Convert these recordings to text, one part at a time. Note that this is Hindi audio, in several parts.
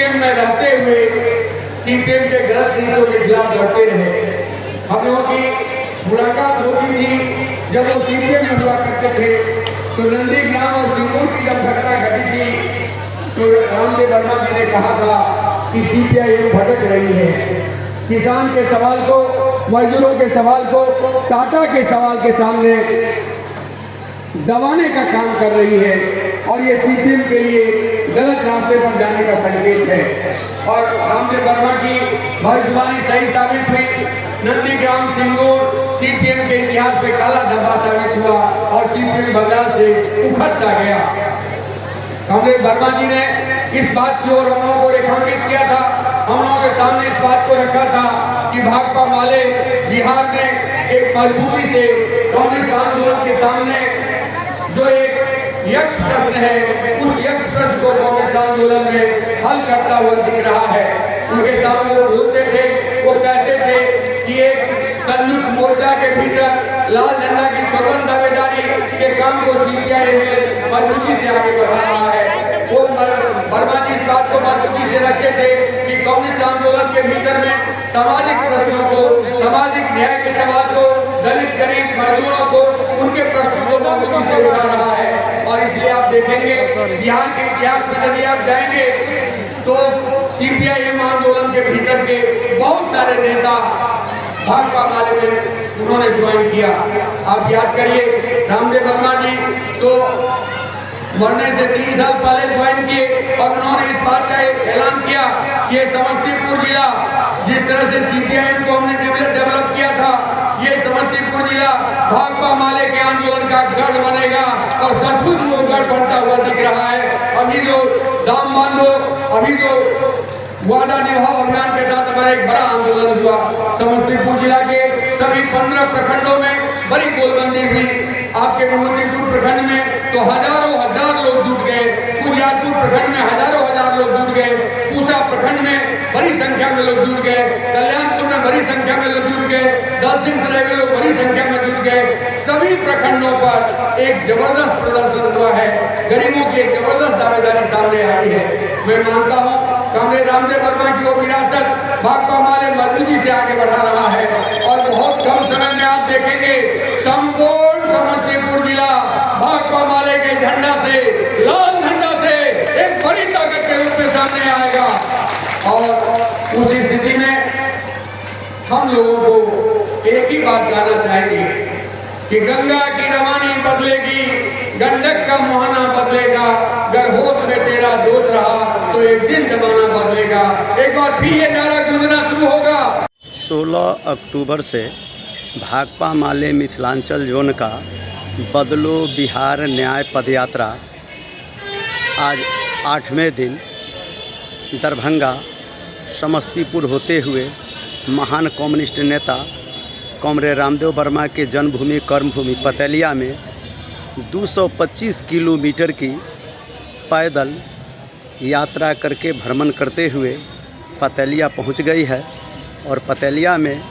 सीपीएम में रहते हुए सीपीएम के गलत नीतियों के खिलाफ लड़ते रहे। हम लोगों की मुलाकात होती थी जब वो सीपीएम में हुआ करते थे, तो नंदीग्राम और सिंगूर की जब घटना घटी थी तो रामदेव वर्मा जी ने कहा था कि सीपीआईएम भटक रही है, किसान के सवाल को, मजदूरों के सवाल को, टाटा के सवाल के सामने दबाने का काम कर रही है और ये सीपीएम के लिए गलत रास्ते पर जाने का संकेत है। और रामदेव वर्मा की भविष्यवाणी सही साबित हुई। नंदीग्राम सिंगूर सीपीएम के इतिहास में काला धब्बा साबित हुआ और सीपीएम बंगाल से उखड़ सा गया। रामदेव वर्मा जी ने इस बात की ओर हम लोगों को रेखांकित किया था, हम लोगों के सामने इस बात को रखा था कि भाकपा माले बिहार में एक मजबूती से कांग्रेस आंदोलन के सामने जो एक यक्ष प्रश्न है, उस यक्ष प्रश्न को कांग्रेस आंदोलन में हल करता हुआ दिख रहा है। उनके सामने वो बोलते थे, वो कहते थे कि एक संयुक्त मोर्चा के भीतर लाल झंडा की स्वतंत्र दावेदारी के काम को सीपीआईएम मजबूती से आगे बढ़ा रहा है। वो वर्मा जी इस बात को मजबूती से रखते थे कि कांग्रेस आंदोलन के भीतर में सामाजिक प्रश्नों को, सामाजिक न्याय के सवाल को, दलित गरीब मजदूरों को, उनके प्रश्नों को मजबूती से उठा रहा है। और इसलिए आप देखेंगे बिहार के इतिहास में यदि आप जाएंगे तो सीपीआईएम आंदोलन के भीतर के बहुत सारे नेता भाकपा माले में उन्होंने ज्वाइन किया। आप याद करिए, रामदेव वर्मा जी तो मरने से 3 साल पहले ज्वाइन किए और उन्होंने इस बात का ऐलान किया कि ये समस्तीपुर जिला, जिस तरह से सीपीआईएम को हमने डेवलप किया था, ये समस्तीपुर जिला भाकपा माले के आंदोलन का गढ़ बनेगा और सचमुच वो गढ़ बनता हुआ दिख रहा है। अभी जो दाम बांधो, अभी जो वादा निभाओ अभियान के तहत हमारा एक बड़ा आंदोलन हुआ। समस्तीपुर जिला के सभी 15 प्रखंडों में बड़ी गोलबंदी हुई। आपके विभूतिपुर प्रखंड में तो हजारों हजार लोग जुट गए, उजियारपुर प्रखंड में हजारों हजार लोग जुट गए, पूसा प्रखंड में बड़ी संख्या में लोग जुट गए, कल्याणपुर में बड़ी संख्या में लोग जुट गए, दलसिंह सराय में लोग बड़ी संख्या में जुट गए। सभी प्रखंडों पर एक जबरदस्त प्रदर्शन हुआ है, गरीबों की एक जबरदस्त दावेदारी सामने आई है। मैं मानता हूँ कांग्रेस रामदेव वर्मा की वो विरासत भाकपा माले मजबूती से आगे बढ़ा रहा है और बहुत कम समय में आप देखेंगे संपूर्ण समस्तीपुर जिला भाकपा माले के झंडा से, लाल झंडा से एक बड़ी ताकत के रूप में सामने आएगा। और उस स्थिति में हम लोगों को एक ही बात कहना चाहेंगे कि गंगा की रवानी बदलेगी, गंडक का मुहाना बदलेगा, अगर होश में तेरा दोष रहा तो एक दिन जमाना बदलेगा। एक बार फिर ये नारा गूंजना शुरू होगा। 16 अक्टूबर से भाकपा माले मिथिलांचल जोन का बदलो बिहार न्याय पदयात्रा आज 8वें दिन दरभंगा समस्तीपुर होते हुए महान कम्युनिस्ट नेता कॉमरेड रामदेव वर्मा के जन्मभूमि कर्मभूमि पतेलिया में 225 किलोमीटर की पैदल यात्रा करके भ्रमण करते हुए पतेलिया पहुंच गई है। और पतेलिया में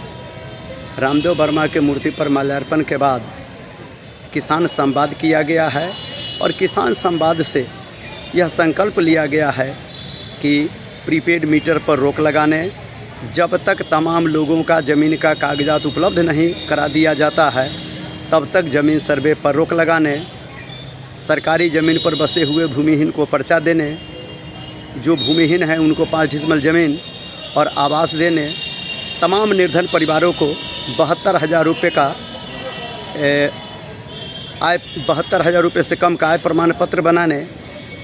रामदेव वर्मा के मूर्ति पर माल्यार्पण के बाद किसान संवाद किया गया है और किसान संवाद से यह संकल्प लिया गया है कि प्रीपेड मीटर पर रोक लगाने, जब तक तमाम लोगों का ज़मीन का कागजात उपलब्ध नहीं करा दिया जाता है तब तक ज़मीन सर्वे पर रोक लगाने, सरकारी ज़मीन पर बसे हुए भूमिहीन को पर्चा देने, जो भूमिहीन हैं उनको 5 डिसमल ज़मीन और आवास देने, तमाम निर्धन परिवारों को 72,000 रुपये का आय 72,000 रुपये से कम का आय प्रमाण पत्र बनाने,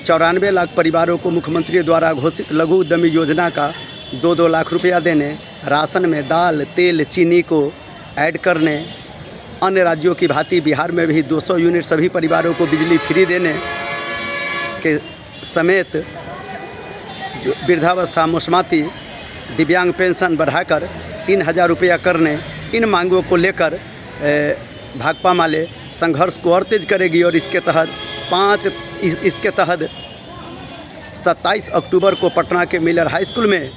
94 लाख परिवारों को मुख्यमंत्री द्वारा घोषित लघु उद्यमी योजना का 2-2 लाख रुपया देने, राशन में दाल तेल चीनी को ऐड करने, अन्य राज्यों की भांति बिहार में भी 200 यूनिट सभी परिवारों को बिजली फ्री देने के समेत जो वृद्धावस्था मुस्माती दिव्यांग पेंशन बढ़ाकर 3,000 रुपया करने, इन मांगों को लेकर भाकपा माले संघर्ष को और तेज करेगी। और इसके तहत 27 अक्टूबर को पटना के मिलर हाई स्कूल में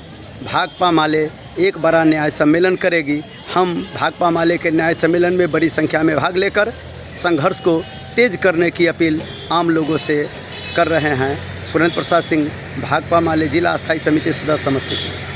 भाकपा माले एक बड़ा न्याय सम्मेलन करेगी। हम भाकपा माले के न्याय सम्मेलन में बड़ी संख्या में भाग लेकर संघर्ष को तेज करने की अपील आम लोगों से कर रहे हैं। सुरेंद्र प्रसाद सिंह, भाकपा माले जिला स्थायी समिति सदस्य समस्तीपुर।